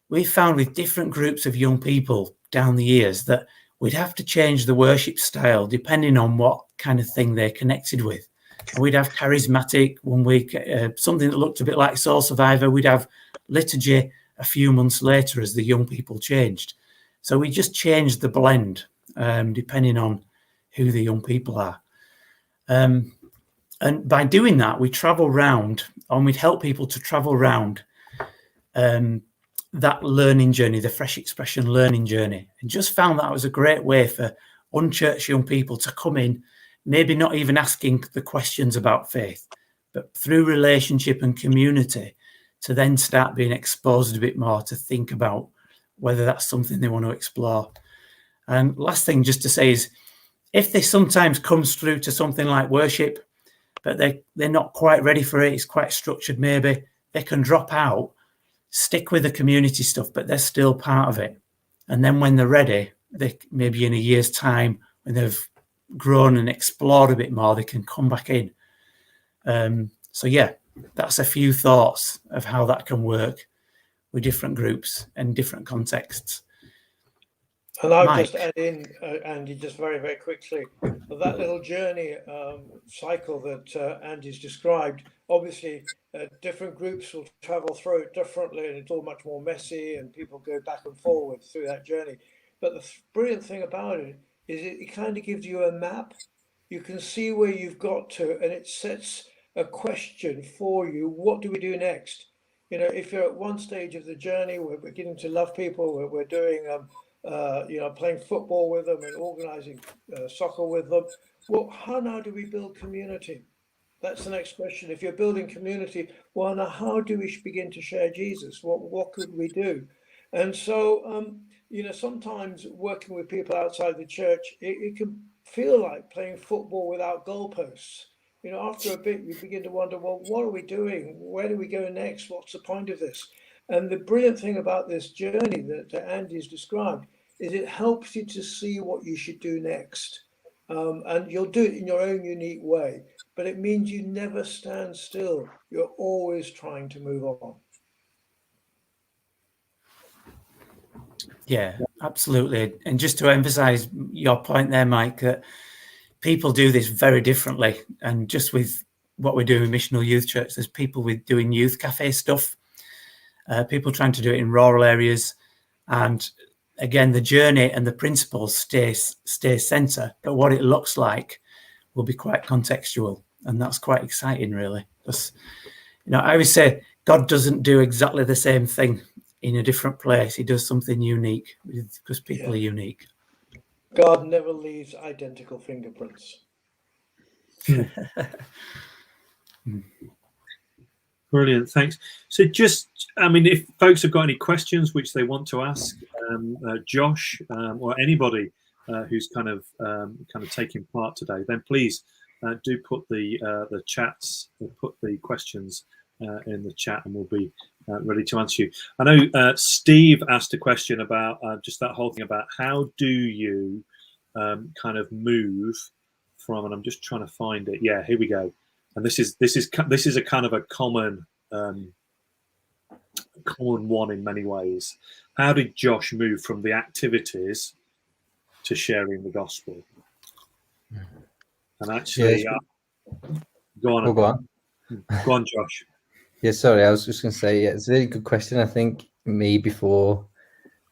we found with different groups of young people down the years that we'd have to change the worship style depending on what kind of thing they're connected with. And we'd have charismatic one week, something that looked a bit like Soul Survivor. We'd have liturgy a few months later as the young people changed. So we just changed the blend depending on who the young people are. And by doing that, we travel round, and we'd help people to travel round that learning journey, the Fresh Expression learning journey, and just found that was a great way for unchurched young people to come in, maybe not even asking the questions about faith, but through relationship and community to then start being exposed a bit more to think about whether that's something they want to explore. And last thing just to say is, if this sometimes comes through to something like worship, but they're not quite ready for it, it's quite structured maybe, they can drop out, stick with the community stuff, but they're still part of it. And then when they're ready, they maybe in a year's time, when they've grown and explored a bit more, they can come back in. So yeah, that's a few thoughts of how that can work with different groups and different contexts. And I'll Mike. just add in, Andy, just very, very quickly, that little journey cycle that Andy's described. Obviously, different groups will travel through it differently, and it's all much more messy, and people go back and forward through that journey. But the brilliant thing about it is it kind of gives you a map. You can see where you've got to, and it sets a question for you. What do we do next? You know, if you're at one stage of the journey, we're beginning to love people, we're doing playing football with them and organizing soccer with them. Well, how now do we build community? That's the next question. If you're building community, well, now how do we begin to share Jesus? What could we do? And so, sometimes working with people outside the church, it can feel like playing football without goalposts. After a bit, you begin to wonder, well, what are we doing? Where do we go next? What's the point of this? And the brilliant thing about this journey that Andy's described is it helps you to see what you should do next. And you'll do it in your own unique way, but it means you never stand still. You're always trying to move on. Yeah, absolutely. And just to emphasize your point there, Mike, that people do this very differently. And just with what we're doing with Missional Youth Church, there's people with doing youth cafe stuff, people trying to do it in rural areas. And again, the journey and the principles stay centre, but what it looks like will be quite contextual. And that's quite exciting, really. Because, I always say God doesn't do exactly the same thing in a different place. He does something unique because people are unique. God never leaves identical fingerprints. Brilliant, thanks. So if folks have got any questions which they want to ask Josh or anybody who's kind of taking part today, then please do put the chats, or put the questions in the chat, and we'll be ready to answer you. I know Steve asked a question about just that whole thing about how do you kind of move from, and I'm just trying to find it. Yeah, here we go. And this is a kind of a common one in many ways. How did Josh move from the activities to sharing the gospel? And actually, go on. Go on, Josh. Yeah, sorry, I was just going to say, it's a really good question. I think before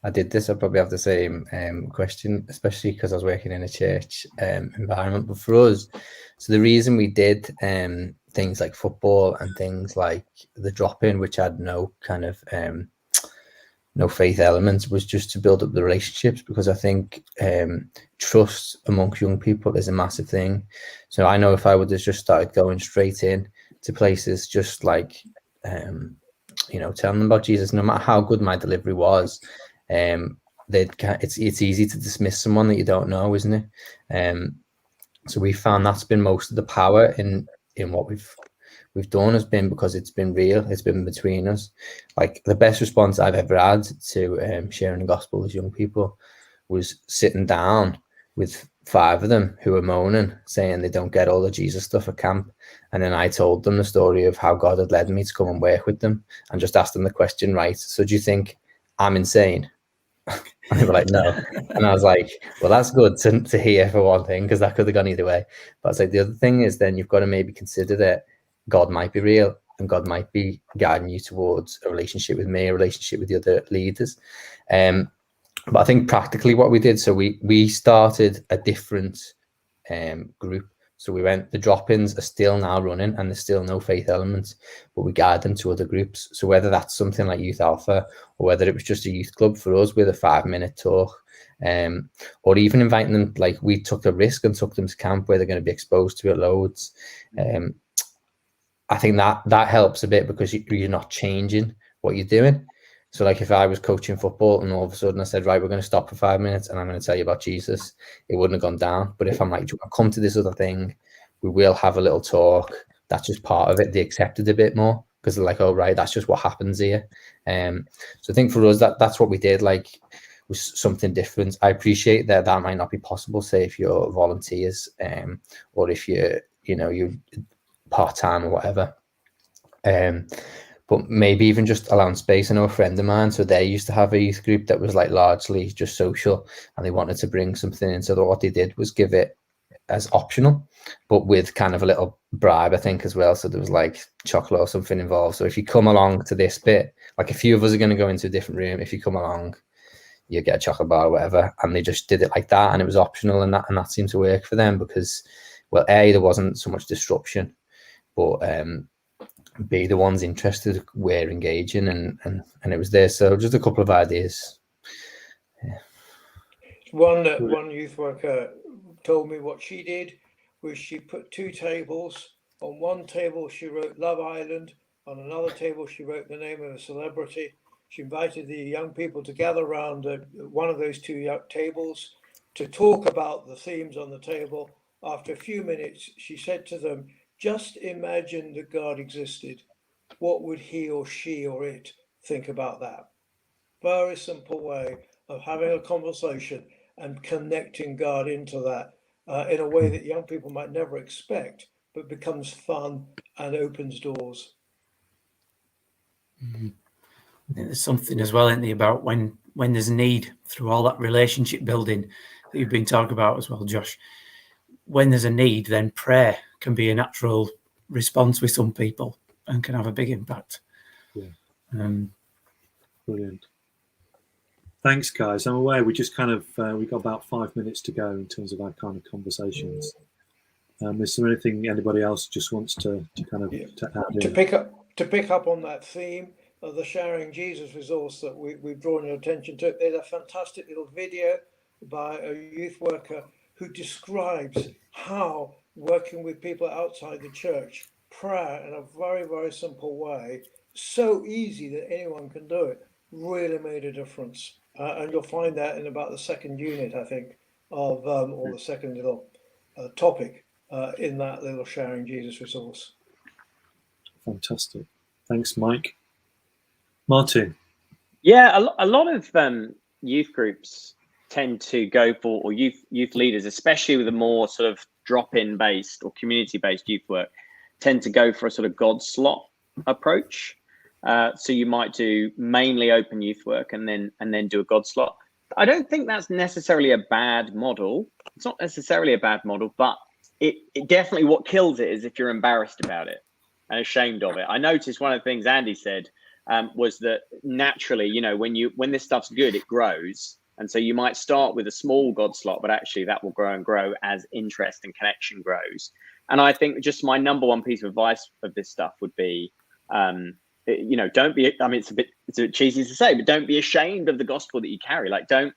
I did this, I'd probably have the same question, especially because I was working in a church environment. But for us, so the reason we did things like football and things like the drop-in, which had no kind of no faith elements, was just to build up the relationships, because I think trust amongst young people is a massive thing. So I know if I would have just started going straight in to places, just like telling them about Jesus, no matter how good my delivery was, it's easy to dismiss someone that you don't know, isn't it? So we found that's been most of the power in what we've done, has been because it's been real, it's been between us. Like the best response I've ever had to sharing the gospel with young people was sitting down with 5 of them who were moaning, saying they don't get all the Jesus stuff at camp. And then I told them the story of how God had led me to come and work with them, and just asked them the question, right, so do you think I'm insane? And they were like, no. And I was like, well, that's good to hear, for one thing, because that could have gone either way. But I was like, the other thing is then you've got to maybe consider that God might be real, and God might be guiding you towards a relationship with me, a relationship with the other leaders. But I think practically what we did, so we started a different group. So we went, the drop-ins are still now running and there's still no faith elements, but we guide them to other groups. So whether that's something like Youth Alpha, or whether it was just a youth club for us with a 5-minute talk, or even inviting them, like we took a risk and took them to camp where they're going to be exposed to it loads. I think that helps a bit, because you're not changing what you're doing. So like if I was coaching football and all of a sudden I said, right, we're going to stop for 5 minutes and I'm going to tell you about Jesus, it wouldn't have gone down. But if I'm like, come to this other thing, we will have a little talk, that's just part of it. They accepted a bit more, because they're like, oh, right, that's just what happens here. So I think for us, that's what we did, like, was something different. I appreciate that might not be possible, say if you're volunteers, or if you're part-time or whatever. But maybe even just allowing space. I know a friend of mine, so they used to have a youth group that was like largely just social, and they wanted to bring something in. So what they did was give it as optional, but with kind of a little bribe, I think, as well. So there was like chocolate or something involved. So if you come along to this bit, like a few of us are going to go into a different room. If you come along, you get a chocolate bar or whatever. And they just did it like that, and it was optional, and that seemed to work for them, because, well, A, there wasn't so much disruption, but B, the ones interested were engaging, and it was there. So just a couple of ideas. Yeah. One youth worker told me what she did was she put 2 tables. On one table she wrote Love Island, on another table she wrote the name of a celebrity. She invited the young people to gather around one of those two tables to talk about the themes on the table. After a few minutes, she said to them, just imagine that God existed. What would he or she or it think about that? Very simple way of having a conversation and connecting God into that in a way that young people might never expect, but becomes fun and opens doors. I think there's something as well, isn't there, about when there's need through all that relationship building that you've been talking about as well, Josh. When there's a need, then prayer can be a natural response with some people and can have a big impact. Yeah. Brilliant. Thanks, guys. I'm aware we just kind of we got about 5 minutes to go in terms of our kind of conversations. Is there anything anybody else just wants to kind of to add in? To pick up on that theme of the Sharing Jesus resource that we've drawn your attention to, there's a fantastic little video by a youth worker who describes how working with people outside the church, prayer in a very, very simple way, so easy that anyone can do it, really made a difference. And you'll find that in about the second unit, I think, of or the second little topic in that little Sharing Jesus resource. Fantastic. Thanks, Mike. Martin. Yeah, a lot of youth groups tend to go for, or youth leaders, especially with a more sort of drop-in based or community-based youth work, tend to go for a sort of God slot approach. So you might do mainly open youth work and then do a God slot. I don't think that's necessarily a bad model. It's not necessarily a bad model, but it definitely, what kills it is if you're embarrassed about it and ashamed of it. I noticed one of the things Andy said was that naturally, you know, when this stuff's good, it grows. And so you might start with a small God slot, but actually that will grow and grow as interest and connection grows. And I think just my number one piece of advice of this stuff would be, you know, don't be, I mean, it's a bit cheesy to say, but don't be ashamed of the gospel that you carry. Like, don't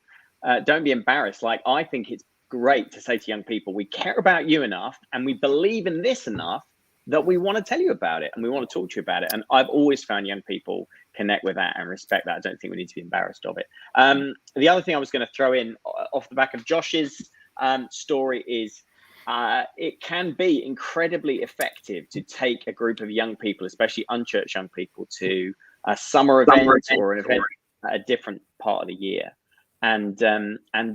be embarrassed. Like, I think it's great to say to young people, we care about you enough and we believe in this enough that we want to tell you about it and we want to talk to you about it. And I've always found young people connect with that and respect that. I don't think we need to be embarrassed of it. The other thing I was going to throw in off the back of Josh's story is it can be incredibly effective to take a group of young people, especially unchurched young people, to a summer event or an event at a different part of the year. And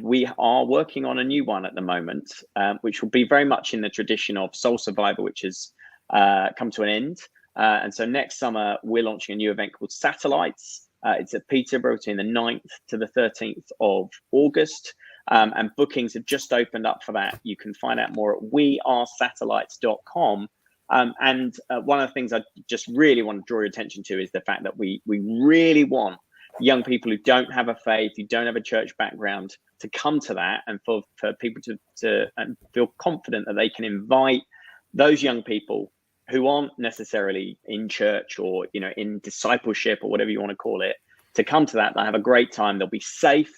we are working on a new one at the moment, which will be very much in the tradition of Soul Survivor, which has come to an end. And so next summer, we're launching a new event called Satellites. It's at Peterborough between the 9th to the 13th of August. And bookings have just opened up for that. You can find out more at wearesatellites.com. And one of the things I just really want to draw your attention to is the fact that we really want young people who don't have a faith, who don't have a church background, to come to that, and for people to feel confident that they can invite those young people who aren't necessarily in church or, you know, in discipleship or whatever you want to call it, to come to that. They'll have a great time. They'll be safe.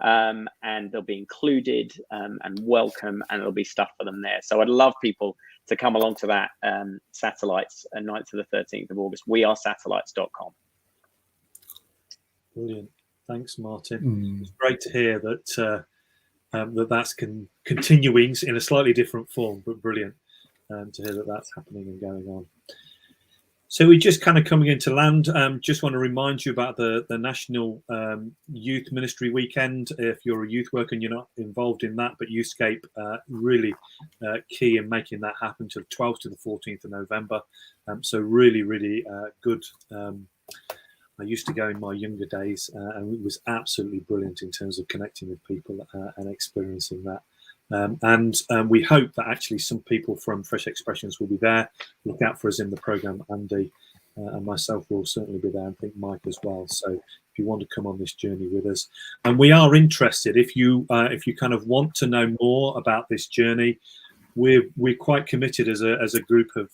And they'll be included and welcome, and there'll be stuff for them there. So I'd love people to come along to that Satellites, 9th to the 13th of August, wearesatellites.com. Brilliant. Thanks, Martin. It's great to hear that that's continuing in a slightly different form, but brilliant to hear that that's happening and going on. So we're just kind of coming into land. Just want to remind you about the National Youth Ministry Weekend. If you're a youth worker and you're not involved in that, but Youthscape really key in making that happen to the 12th to the 14th of November. So really, really good. I used to go in my younger days and it was absolutely brilliant in terms of connecting with people and experiencing that. And we hope that actually some people from Fresh Expressions will be there. Look out for us in the programme. Andy and myself will certainly be there, and I think Mike as well. So if you want to come on this journey with us, and we are interested, if you kind of want to know more about this journey, we're quite committed as a group of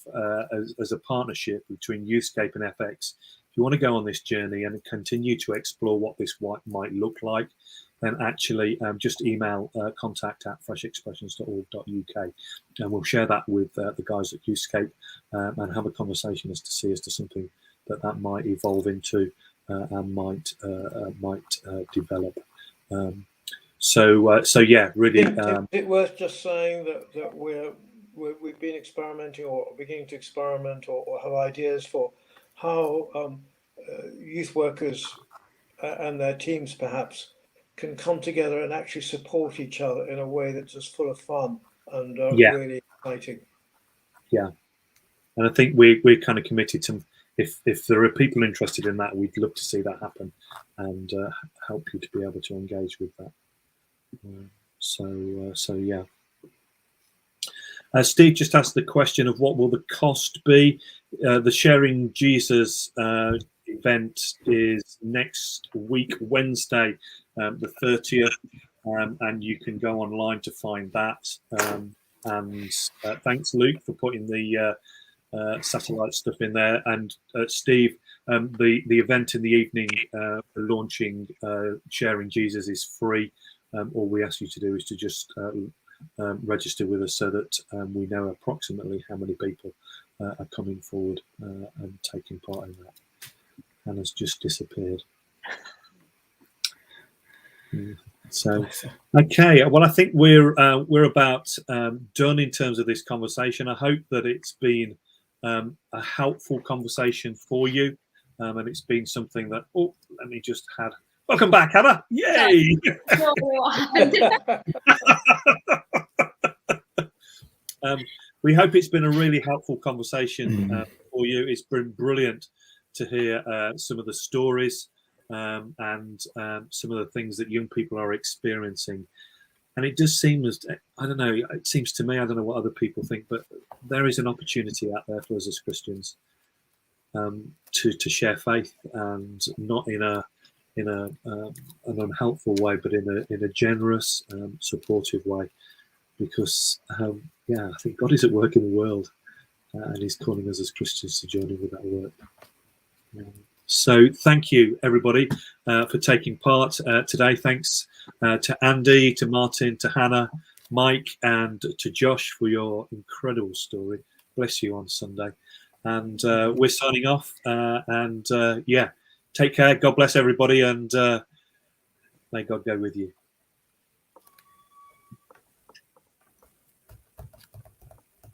as a partnership between Youthscape and FX. If you want to go on this journey and continue to explore what this might look like, then actually just email contact@freshexpressions.org.uk, and we'll share that with the guys at Youthscape and have a conversation as to something that might evolve into. and might develop. So yeah, really. Is it worth just saying that we've been experimenting or beginning to experiment or have ideas for how youth workers and their teams perhaps can come together and actually support each other in a way that's just full of fun and really exciting. Yeah, and I think we're kind of committed to, if there are people interested in that, we'd love to see that happen and help you to be able to engage with that. So yeah. Steve just asked the question of what will the cost be. The Sharing Jesus event is next week, Wednesday, the 30th, and you can go online to find that. And thanks, Luke, for putting the satellite stuff in there. And Steve, the event in the evening for launching Sharing Jesus is free. All we ask you to do is to just register with us so that we know approximately how many people are coming forward and taking part in that. Hannah's just disappeared. So, okay. Well, I think we're about done in terms of this conversation. I hope that it's been a helpful conversation for you, and it's been something that. Oh, let me just add. Welcome back, Hannah! Yay! We hope it's been a really helpful conversation for you. It's been brilliant to hear some of the stories and some of the things that young people are experiencing. And it does seem as, I don't know, it seems to me, I don't know what other people think, but there is an opportunity out there for us as Christians to share faith, and not in an unhelpful way, but in a generous, supportive way. Because I think God is at work in the world, and He's calling us as Christians to join in with that work. So thank you, everybody, for taking part today. Thanks to Andy, to Martin, to Hannah, Mike, and to Josh for your incredible story. Bless you on Sunday. And we're signing off. Take care. God bless everybody, and may God go with you.